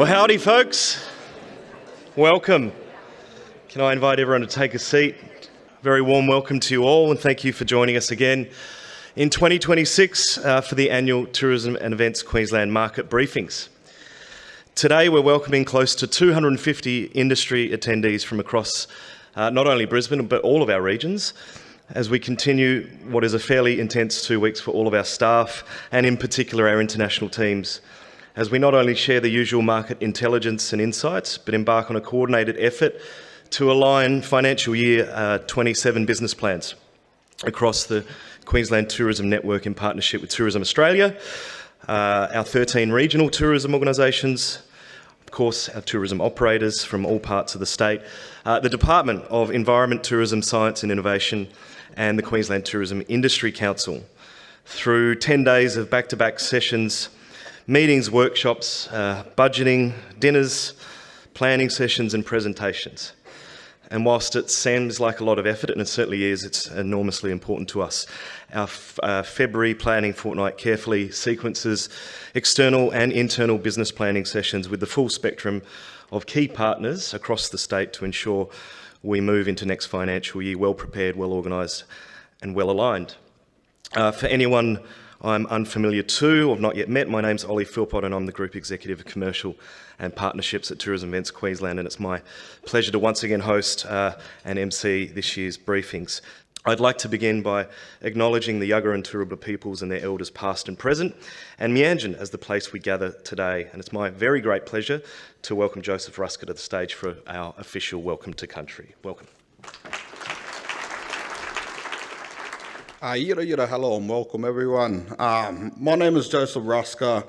Well, howdy, folks. Welcome. Can I invite everyone to take a seat? Very warm welcome to you all, and thank you for joining us again in 2026 for the annual Tourism and Events Queensland Market Briefings. Today, we're welcoming close to 250 industry attendees from across not only Brisbane, but all of our regions, as we continue what is a fairly intense 2 weeks for all of our staff, and in particular our international teams, as we not only share the usual market intelligence and insights, but embark on a coordinated effort to align financial year 27 business plans across the Queensland Tourism Network in partnership with Tourism Australia, our 13 regional tourism organisations, of course our tourism operators from all parts of the state, the Department of Environment, Tourism, Science and Innovation, and the Queensland Tourism Industry Council, through 10 days of back-to-back sessions, meetings, workshops, budgeting, dinners, planning sessions and presentations. And whilst it seems like a lot of effort, and it certainly is, it's enormously important to us. Our February planning fortnight carefully sequences external and internal business planning sessions with the full spectrum of key partners across the state to ensure we move into next financial year well prepared, well organised and well aligned. For anyone I'm unfamiliar to or have not yet met, my name's Ollie Philpot and I'm the Group Executive of Commercial and Partnerships at Tourism Events Queensland, and it's my pleasure to once again host and MC this year's briefings. I'd like to begin by acknowledging the Yagara and Turrbal peoples and their elders past and present, and Meanjin as the place we gather today. And it's my very great pleasure to welcome Joseph Ruska to the stage for our official Welcome to Country. Welcome. Hello and welcome everyone. My name is Joseph Ruska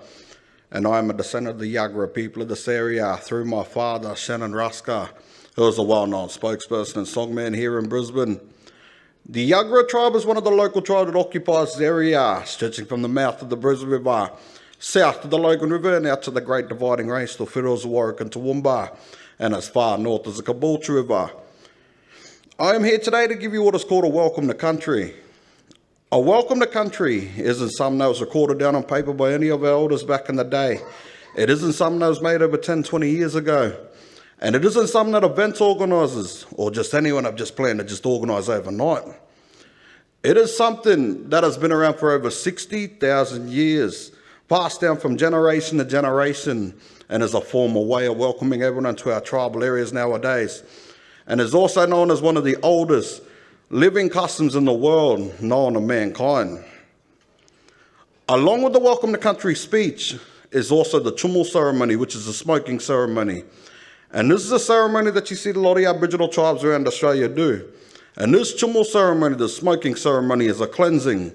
and I'm a descendant of the Yagara people of this area through my father, Shannon Ruska, who is a well-known spokesperson and songman here in Brisbane. The Yagara tribe is one of the local tribes that occupies this area, stretching from the mouth of the Brisbane River, south to the Logan River and out to the Great Dividing Range to Fiddles, Warwick and Toowoomba, and as far north as the Caboolture River. I am here today to give you what is called a Welcome to Country. A welcome to country isn't something that was recorded down on paper by any of our elders back in the day. It isn't something that was made over 10, 20 years ago. And it isn't something that events organisers or just anyone have just planned to just organise overnight. It is something that has been around for over 60,000 years, passed down from generation to generation, and is a formal way of welcoming everyone to our tribal areas nowadays. And is also known as one of the oldest living customs in the world known to mankind. Along with the Welcome to Country speech is also the Chumul ceremony, which is a smoking ceremony. And this is a ceremony that you see a lot of Aboriginal tribes around Australia do. And this Chumul ceremony, the smoking ceremony, is a cleansing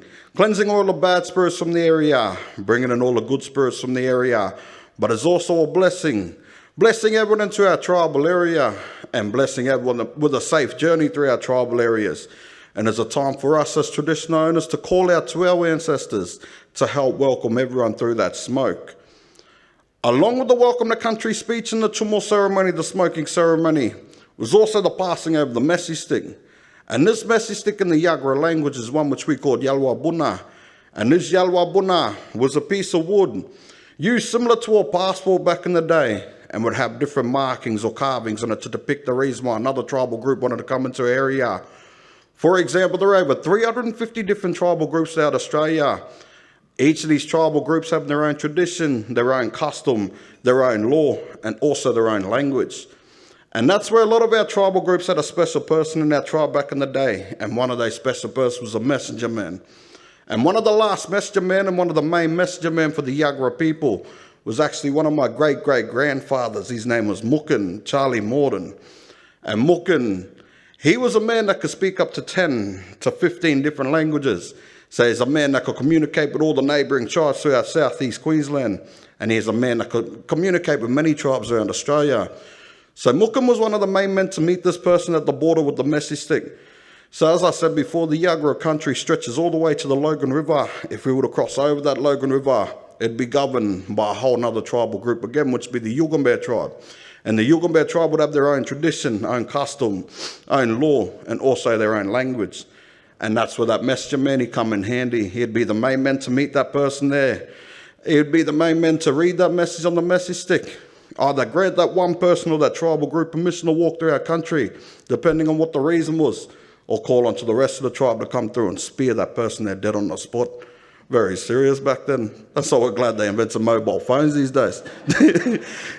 all the bad spirits from the area, bringing in all the good spirits from the area, but it's also a blessing everyone into our tribal area and blessing everyone with a safe journey through our tribal areas. And it's a time for us as traditional owners to call out to our ancestors to help welcome everyone through that smoke. Along with the Welcome to Country speech and the Chumul ceremony, the smoking ceremony, was also the passing over the messy stick. And this messy stick in the Yagara language is one which we called Yalwa Buna. And this Yalwa Buna was a piece of wood used similar to a passport back in the day, and would have different markings or carvings on it to depict the reason why another tribal group wanted to come into our area. For example, there are over 350 different tribal groups throughout Australia. Each of these tribal groups have their own tradition, their own custom, their own law, and also their own language. And that's where a lot of our tribal groups had a special person in our tribe back in the day, and one of those special persons was a messenger man. And one of the last messenger men and one of the main messenger men for the Yagara people was actually one of my great-great-grandfathers. His name was Mookin, Charlie Morden. And Mookin, he was a man that could speak up to 10 to 15 different languages. So he's a man that could communicate with all the neighbouring tribes throughout southeast Queensland. And he's a man that could communicate with many tribes around Australia. So Mookin was one of the main men to meet this person at the border with the messy stick. So as I said before, the Yagara country stretches all the way to the Logan River. If we were to cross over that Logan River, it'd be governed by a whole other tribal group again, which would be the Yugambeh tribe. And the Yugambeh tribe would have their own tradition, own custom, own law, and also their own language. And that's where that messenger man, he'd come in handy. He'd be the main man to meet that person there. He'd be the main man to read that message on the message stick. Either grant that one person or that tribal group permission to walk through our country, depending on what the reason was, or call onto the rest of the tribe to come through and spear that person they're dead on the spot. Very serious back then. That's why we're glad they invented mobile phones these days.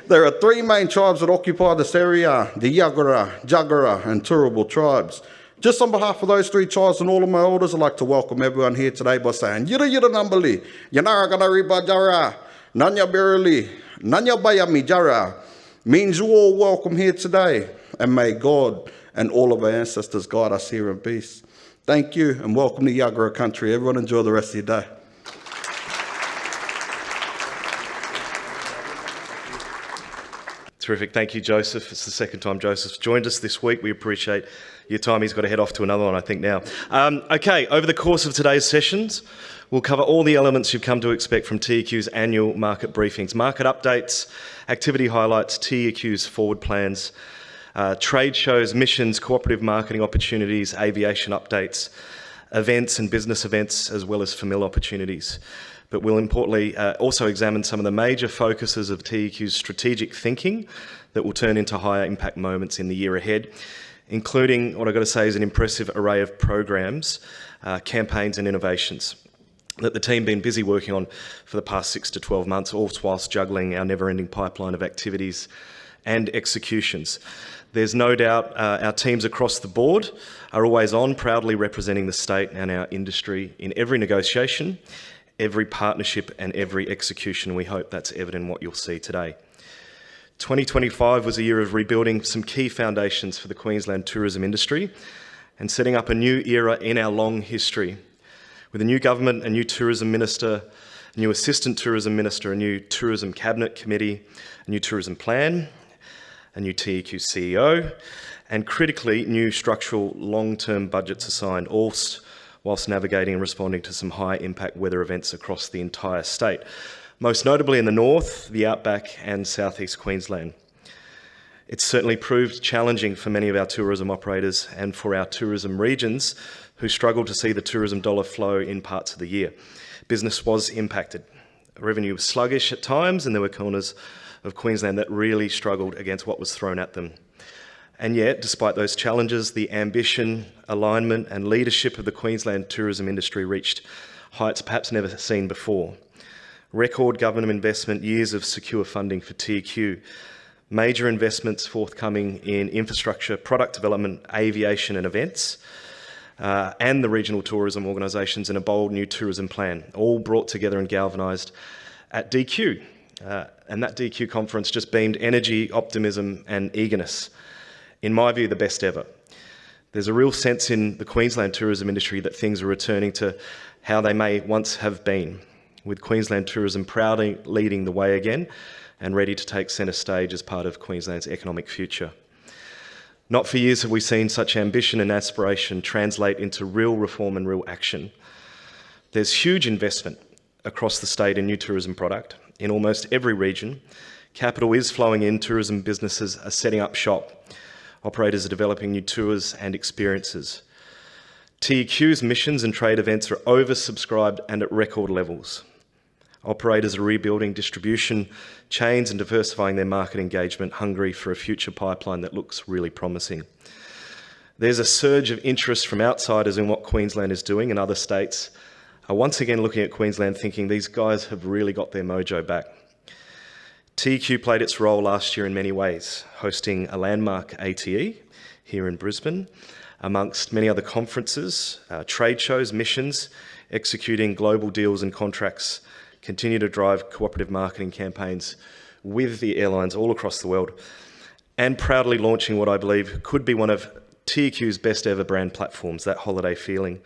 There are three main tribes that occupy this area: the Yagara, Jagara and Turrbal tribes. Just on behalf of those three tribes and all of my elders, I'd like to welcome everyone here today by saying, Yira Yira Nambali, Yanara Ganariba Jara, Nanya Birili, Nanya Bayami Jara. Means you all welcome here today, and may God and all of our ancestors guide us here in peace. Thank you, and welcome to Yagara country. Everyone enjoy the rest of your day. Terrific. Thank you, Joseph. It's the second time Joseph's joined us this week. We appreciate your time. He's got to head off to another one, I think, now. Okay, over the course of today's sessions, we'll cover all the elements you've come to expect from TEQ's annual market briefings: market updates, activity highlights, TEQ's forward plans, trade shows, missions, cooperative marketing opportunities, aviation updates, events and business events, as well as familial opportunities. But we'll importantly also examine some of the major focuses of TEQ's strategic thinking that will turn into higher impact moments in the year ahead, including what I've got to say is an impressive array of programs, campaigns and innovations that the team been busy working on for the past 6 to 12 months, all whilst juggling our never-ending pipeline of activities and executions. There's no doubt our teams across the board are always on, proudly representing the state and our industry in every negotiation, every partnership and every execution. We hope that's evident in what you'll see today. 2025 was a year of rebuilding some key foundations for the Queensland tourism industry and setting up a new era in our long history. With a new government, a new tourism minister, a new assistant tourism minister, a new tourism cabinet committee, a new tourism plan, a new TEQ CEO, and critically, new structural long-term budgets assigned, all whilst navigating and responding to some high-impact weather events across the entire state, most notably in the north, the outback and southeast Queensland. It's certainly proved challenging for many of our tourism operators and for our tourism regions who struggled to see the tourism dollar flow in parts of the year. Business was impacted. Revenue was sluggish at times, and there were corners of Queensland that really struggled against what was thrown at them. And yet, despite those challenges, the ambition, alignment and leadership of the Queensland tourism industry reached heights perhaps never seen before. Record government investment, years of secure funding for TEQ, major investments forthcoming in infrastructure, product development, aviation and events, and the regional tourism organisations, and a bold new tourism plan, all brought together and galvanised at DQ. And that DQ conference just beamed energy, optimism and eagerness. In my view, the best ever. There's a real sense in the Queensland tourism industry that things are returning to how they may once have been, with Queensland tourism proudly leading the way again and ready to take centre stage as part of Queensland's economic future. Not for years have we seen such ambition and aspiration translate into real reform and real action. There's huge investment across the state in new tourism product. In almost every region, capital is flowing in, tourism businesses are setting up shop. Operators are developing new tours and experiences. TEQ's missions and trade events are oversubscribed and at record levels. Operators are rebuilding distribution chains and diversifying their market engagement, hungry for a future pipeline that looks really promising. There's a surge of interest from outsiders in what Queensland is doing, and other states are once again looking at Queensland thinking these guys have really got their mojo back. TEQ played its role last year in many ways, hosting a landmark ATE here in Brisbane, amongst many other conferences, trade shows, missions, executing global deals and contracts, continue to drive cooperative marketing campaigns with the airlines all across the world, and proudly launching what I believe could be one of TEQ's best ever brand platforms, that holiday feeling,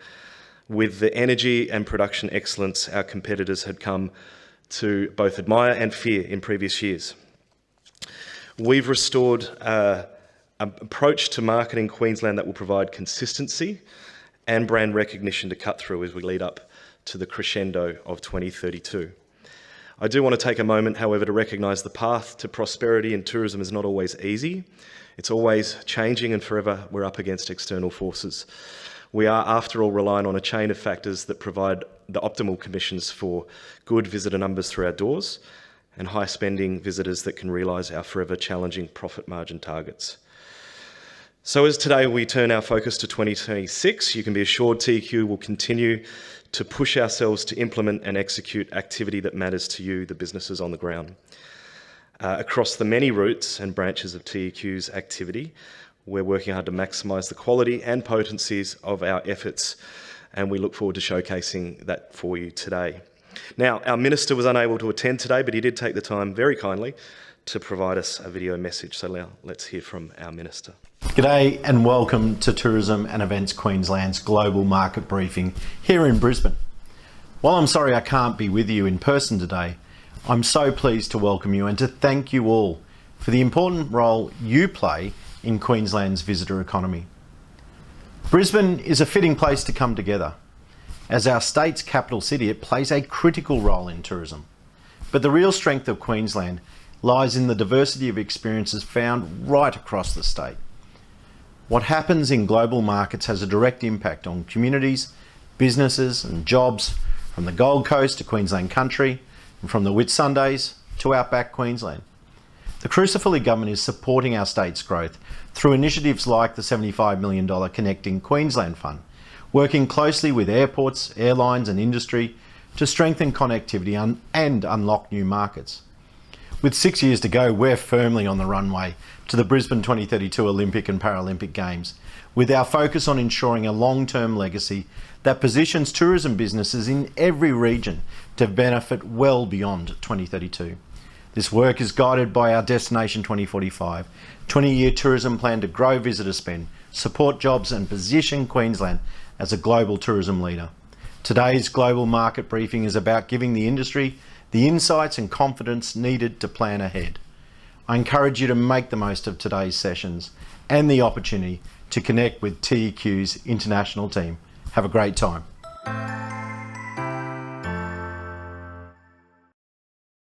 with the energy and production excellence our competitors had come to both admire and fear in previous years. We've restored an approach to marketing Queensland that will provide consistency and brand recognition to cut through as we lead up to the crescendo of 2032. I do want to take a moment, however, to recognise the path to prosperity in tourism is not always easy. It's always changing, and forever we're up against external forces. We are, after all, relying on a chain of factors that provide the optimal conditions for good visitor numbers through our doors and high-spending visitors that can realise our forever challenging profit margin targets. So as today we turn our focus to 2026, you can be assured TEQ will continue to push ourselves to implement and execute activity that matters to you, the businesses on the ground. Across the many routes and branches of TEQ's activity, we're working hard to maximise the quality and potencies of our efforts, and we look forward to showcasing that for you today. Now, our Minister was unable to attend today, but he did take the time very kindly to provide us a video message. So now let's hear from our Minister. G'day and welcome to Tourism and Events Queensland's Global Market Briefing here in Brisbane. While I'm sorry I can't be with you in person today, I'm so pleased to welcome you and to thank you all for the important role you play in Queensland's visitor economy. Brisbane is a fitting place to come together. As our state's capital city, it plays a critical role in tourism. But the real strength of Queensland lies in the diversity of experiences found right across the state. What happens in global markets has a direct impact on communities, businesses and jobs from the Gold Coast to Queensland country and from the Whitsundays to outback Queensland. The Crucifili government is supporting our state's growth through initiatives like the $75 million Connecting Queensland Fund, working closely with airports, airlines and industry to strengthen connectivity and unlock new markets. With 6 years to go, we're firmly on the runway to the Brisbane 2032 Olympic and Paralympic Games, with our focus on ensuring a long-term legacy that positions tourism businesses in every region to benefit well beyond 2032. This work is guided by our Destination 2045, 20-year tourism plan to grow visitor spend, support jobs and position Queensland as a global tourism leader. Today's Global Market Briefing is about giving the industry the insights and confidence needed to plan ahead. I encourage you to make the most of today's sessions and the opportunity to connect with TEQ's international team. Have a great time.